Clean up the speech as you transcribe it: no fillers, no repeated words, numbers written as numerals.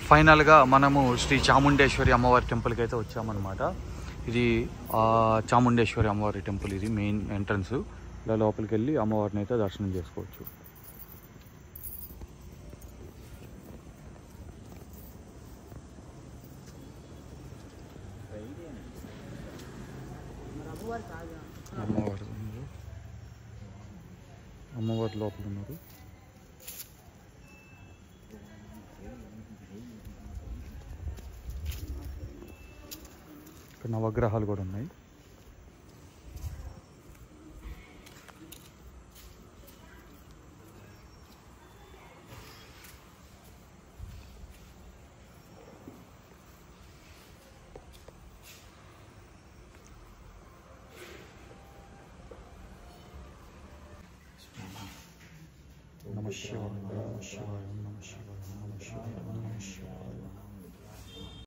ఫైనల్గా మనము శ్రీ చాముండేశ్వరి అమ్మవారి టెంపుల్కి అయితే వచ్చామన్నమాట. ఇది చాముండేశ్వరి అమ్మవారి టెంపుల్, ఇది మెయిన్ ఎంట్రన్స్. ఇలా లోపలికి వెళ్ళి అమ్మవారిని అయితే దర్శనం చేసుకోవచ్చు. అమ్మవారి లోపల ఉన్నారు. ఇక్కడ నవగ్రహాలు కూడా ఉన్నాయి. నమః శివాయ, నమః శివాయ, నమః శివాయ, నమః శివాయ, నమః శివాయ.